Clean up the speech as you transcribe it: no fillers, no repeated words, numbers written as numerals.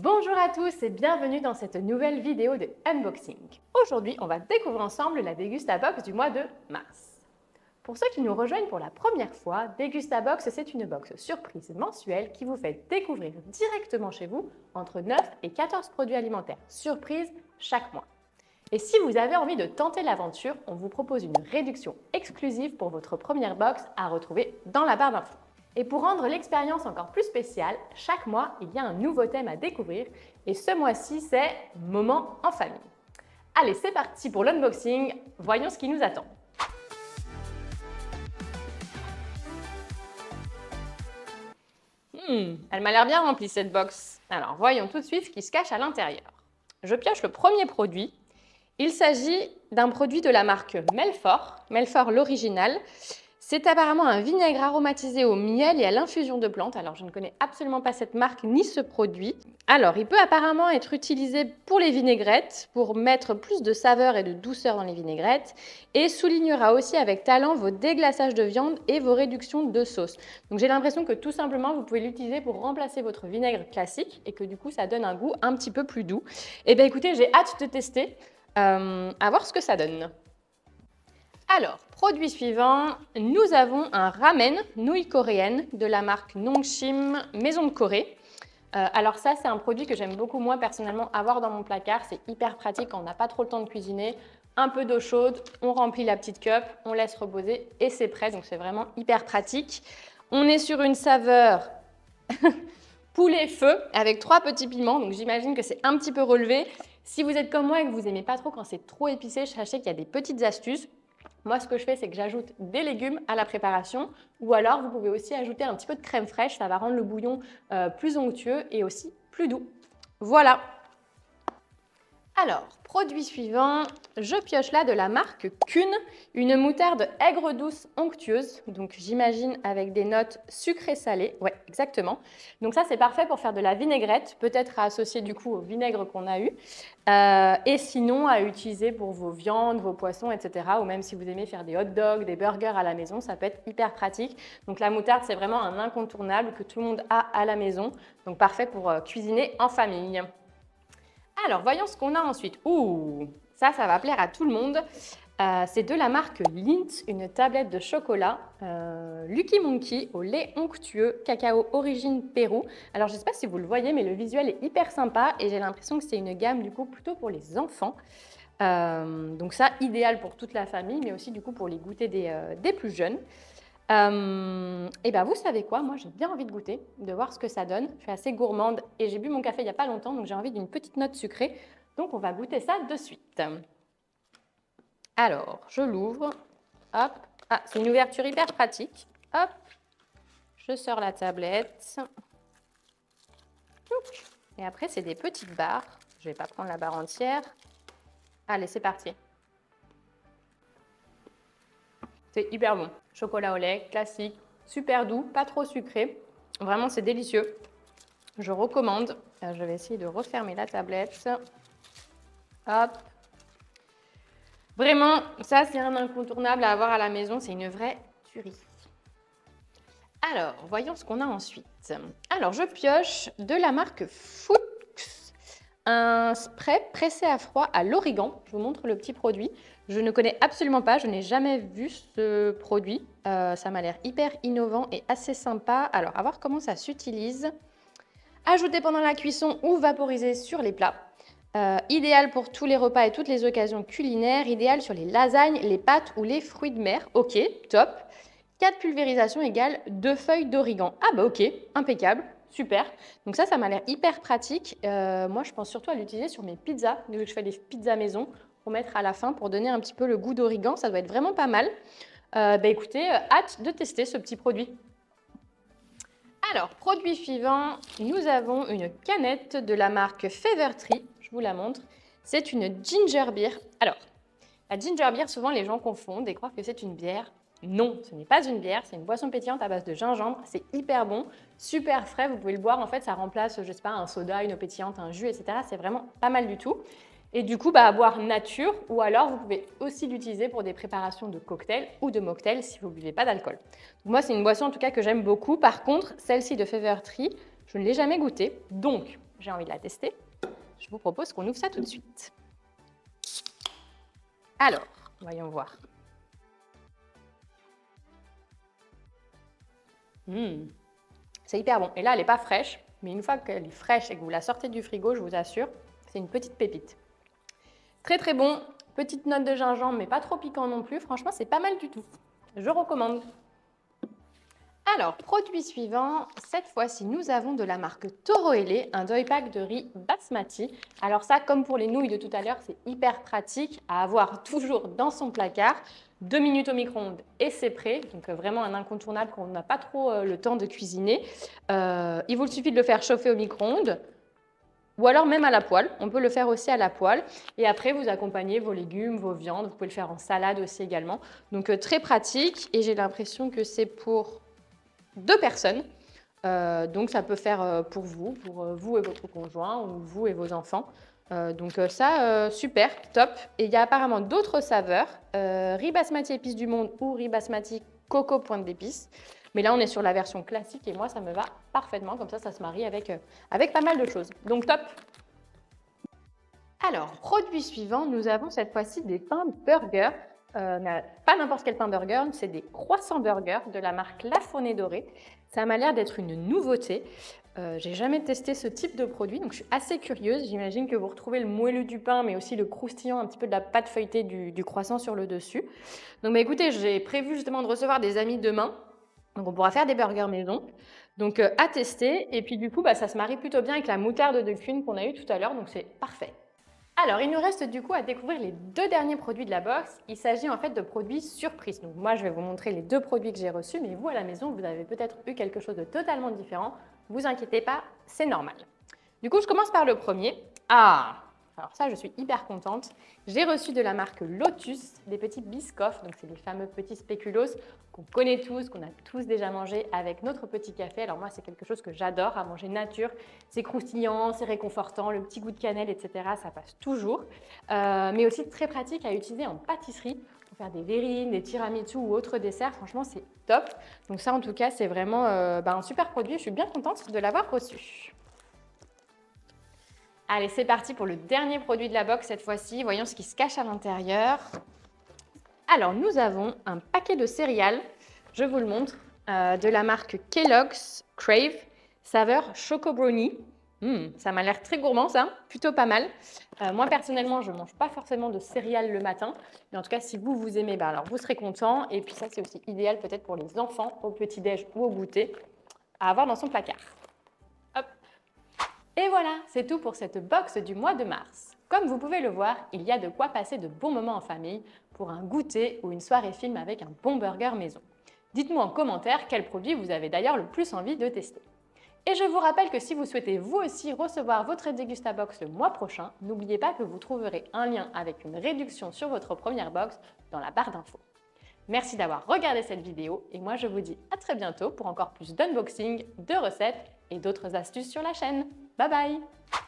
Bonjour à tous et bienvenue dans cette nouvelle vidéo de unboxing. Aujourd'hui, on va découvrir ensemble la Degustabox du mois de mars. Pour ceux qui nous rejoignent pour la première fois, Degustabox, c'est une box surprise mensuelle qui vous fait découvrir directement chez vous entre 9 et 14 produits alimentaires surprise chaque mois. Et si vous avez envie de tenter l'aventure, on vous propose une réduction exclusive pour votre première box à retrouver dans la barre d'infos. Et pour rendre l'expérience encore plus spéciale, chaque mois, il y a un nouveau thème à découvrir et ce mois-ci, c'est Moment en famille. Allez, c'est parti pour l'unboxing, voyons ce qui nous attend. Elle m'a l'air bien remplie cette box. Alors, voyons tout de suite ce qui se cache à l'intérieur. Je pioche le premier produit. Il s'agit d'un produit de la marque Melfort l'original. C'est apparemment un vinaigre aromatisé au miel et à l'infusion de plantes. Alors, je ne connais absolument pas cette marque ni ce produit. Alors, il peut apparemment être utilisé pour les vinaigrettes, pour mettre plus de saveur et de douceur dans les vinaigrettes, et soulignera aussi avec talent vos déglaçages de viande et vos réductions de sauce. Donc, j'ai l'impression que tout simplement, vous pouvez l'utiliser pour remplacer votre vinaigre classique et que du coup, ça donne un goût un petit peu plus doux. Eh bien, écoutez, j'ai hâte de tester. À voir ce que ça donne. Alors, produit suivant, nous avons un ramen nouilles coréennes de la marque Nongshim Maison de Corée. Alors ça, c'est un produit que j'aime beaucoup moi personnellement avoir dans mon placard. C'est hyper pratique quand on n'a pas trop le temps de cuisiner. Un peu d'eau chaude, on remplit la petite cup, on laisse reposer et c'est prêt. Donc c'est vraiment hyper pratique. On est sur une saveur poulet feu avec 3 petits piments. Donc j'imagine que c'est un petit peu relevé. Si vous êtes comme moi et que vous n'aimez pas trop quand c'est trop épicé, sachez qu'il y a des petites astuces. Moi, ce que je fais, c'est que j'ajoute des légumes à la préparation ou alors vous pouvez aussi ajouter un petit peu de crème fraîche. Ça va rendre le bouillon plus onctueux et aussi plus doux. Voilà. Alors, produit suivant, je pioche là de la marque Kuhn, une moutarde aigre douce onctueuse, donc j'imagine avec des notes sucrées-salées, ouais exactement. Donc ça c'est parfait pour faire de la vinaigrette, peut-être à associer du coup au vinaigre qu'on a eu, et sinon à utiliser pour vos viandes, vos poissons, etc. Ou même si vous aimez faire des hot dogs, des burgers à la maison, ça peut être hyper pratique. Donc la moutarde c'est vraiment un incontournable que tout le monde a à la maison, donc parfait pour cuisiner en famille. Alors, voyons ce qu'on a ensuite. Ouh, ça va plaire à tout le monde. C'est de la marque Lindt, une tablette de chocolat Lucky Monkey au lait onctueux, cacao origine Pérou. Alors, je ne sais pas si vous le voyez, mais le visuel est hyper sympa et j'ai l'impression que c'est une gamme du coup plutôt pour les enfants. Donc ça, idéal pour toute la famille, mais aussi du coup pour les goûter des plus jeunes. Et bien vous savez quoi, moi j'ai bien envie de goûter, de voir ce que ça donne. Je suis assez gourmande et j'ai bu mon café il n'y a pas longtemps, donc j'ai envie d'une petite note sucrée. Donc on va goûter ça de suite. Alors, je l'ouvre. Hop. Ah, c'est une ouverture hyper pratique. Hop. Je sors la tablette. Et après, c'est des petites barres. Je ne vais pas prendre la barre entière. Allez, c'est parti. C'est hyper bon. Chocolat au lait, classique, super doux, pas trop sucré. Vraiment, c'est délicieux. Je recommande. Je vais essayer de refermer la tablette. Hop. Vraiment, ça, c'est un incontournable à avoir à la maison. C'est une vraie tuerie. Alors, voyons ce qu'on a ensuite. Alors, je pioche de la marque Fuchs, un spray pressé à froid à l'origan. Je vous montre le petit produit. Je ne connais absolument pas, je n'ai jamais vu ce produit. Ça m'a l'air hyper innovant et assez sympa. Alors, à voir comment ça s'utilise. Ajouter pendant la cuisson ou vaporiser sur les plats. Idéal pour tous les repas et toutes les occasions culinaires. Idéal sur les lasagnes, les pâtes ou les fruits de mer. Ok, top. 4 pulvérisations égale 2 feuilles d'origan. Ah bah ok, impeccable, super. Donc ça m'a l'air hyper pratique. Moi, je pense surtout à l'utiliser sur mes pizzas. Donc, je fais des pizzas maison pour mettre à la fin pour donner un petit peu le goût d'origan. Ça doit être vraiment pas mal. Écoutez, hâte de tester ce petit produit. Alors, produit suivant, nous avons une canette de la marque Fever Tree. Je vous la montre. C'est une ginger beer. Alors, la ginger beer, souvent les gens confondent et croient que c'est une bière. Non, ce n'est pas une bière, c'est une boisson pétillante à base de gingembre. C'est hyper bon, super frais. Vous pouvez le boire. En fait, ça remplace, je sais pas, un soda, une eau pétillante, un jus, etc. C'est vraiment pas mal du tout. Et du coup, à boire nature ou alors vous pouvez aussi l'utiliser pour des préparations de cocktails ou de mocktails si vous ne buvez pas d'alcool. Moi, c'est une boisson en tout cas que j'aime beaucoup. Par contre, celle-ci de Fever Tree, je ne l'ai jamais goûtée. Donc, j'ai envie de la tester. Je vous propose qu'on ouvre ça tout de suite. Alors, voyons voir. C'est hyper bon. Et là, elle n'est pas fraîche, mais une fois qu'elle est fraîche et que vous la sortez du frigo, je vous assure, c'est une petite pépite. Très très bon. Petite note de gingembre, mais pas trop piquant non plus. Franchement, c'est pas mal du tout. Je recommande. Alors, produit suivant, cette fois-ci, nous avons de la marque Toro Ele, un deuil pack de riz basmati. Alors ça, comme pour les nouilles de tout à l'heure, c'est hyper pratique à avoir toujours dans son placard. 2 minutes au micro-ondes et c'est prêt. Donc vraiment un incontournable quand on n'a pas trop le temps de cuisiner. Il vous suffit de le faire chauffer au micro-ondes ou alors même à la poêle. On peut le faire aussi à la poêle. Et après, vous accompagnez vos légumes, vos viandes. Vous pouvez le faire en salade aussi également. Donc très pratique et j'ai l'impression que c'est pour 2 personnes. Donc ça peut faire pour vous et votre conjoint ou vous et vos enfants. Super, top. Et il y a apparemment d'autres saveurs, riz basmati épices du monde ou riz basmati coco pointe d'épices. Mais là, on est sur la version classique et moi, ça me va parfaitement. Comme ça se marie avec pas mal de choses. Donc top. Alors, produit suivant, nous avons cette fois-ci des pains burgers. Pas n'importe quel pain burger, c'est des croissants burgers de la marque La Fournée Dorée. Ça m'a l'air d'être une nouveauté. J'ai jamais testé ce type de produit, donc je suis assez curieuse. J'imagine que vous retrouvez le moelleux du pain, mais aussi le croustillant, un petit peu de la pâte feuilletée du croissant sur le dessus. Donc écoutez, j'ai prévu justement de recevoir des amis demain. Donc on pourra faire des burgers maison. Donc à tester. Et puis du coup, ça se marie plutôt bien avec la moutarde de Kuhn qu'on a eu tout à l'heure, donc c'est parfait. Alors, il nous reste du coup à découvrir les 2 derniers produits de la box. Il s'agit en fait de produits surprises. Donc moi, je vais vous montrer les 2 produits que j'ai reçus, mais vous à la maison, vous avez peut-être eu quelque chose de totalement différent. Vous inquiétez pas, c'est normal. Du coup, je commence par le premier. Alors ça, je suis hyper contente. J'ai reçu de la marque Lotus des petits biscoffs. Donc c'est les fameux petits spéculoos qu'on connaît tous, qu'on a tous déjà mangé avec notre petit café. Alors moi, c'est quelque chose que j'adore à manger nature. C'est croustillant, c'est réconfortant, le petit goût de cannelle, etc. Ça passe toujours. Mais aussi très pratique à utiliser en pâtisserie pour faire des verrines, des tiramisu ou autres desserts. Franchement, c'est top. Donc ça, en tout cas, c'est vraiment un super produit. Je suis bien contente de l'avoir reçu. Allez, c'est parti pour le dernier produit de la box cette fois-ci. Voyons ce qui se cache à l'intérieur. Alors, nous avons un paquet de céréales, je vous le montre, de la marque Kellogg's Crave, saveur Choco Brownie. Ça m'a l'air très gourmand, ça, plutôt pas mal. Moi, personnellement, je ne mange pas forcément de céréales le matin. Mais en tout cas, si vous aimez, alors vous serez content. Et puis ça, c'est aussi idéal peut-être pour les enfants, au petit-déj ou au goûter, à avoir dans son placard. Et voilà, c'est tout pour cette box du mois de mars. Comme vous pouvez le voir, il y a de quoi passer de bons moments en famille pour un goûter ou une soirée film avec un bon burger maison. Dites-moi en commentaire quel produit vous avez d'ailleurs le plus envie de tester. Et je vous rappelle que si vous souhaitez vous aussi recevoir votre Degustabox le mois prochain, n'oubliez pas que vous trouverez un lien avec une réduction sur votre première box dans la barre d'infos. Merci d'avoir regardé cette vidéo et moi je vous dis à très bientôt pour encore plus d'unboxing, de recettes et d'autres astuces sur la chaîne. Bye bye!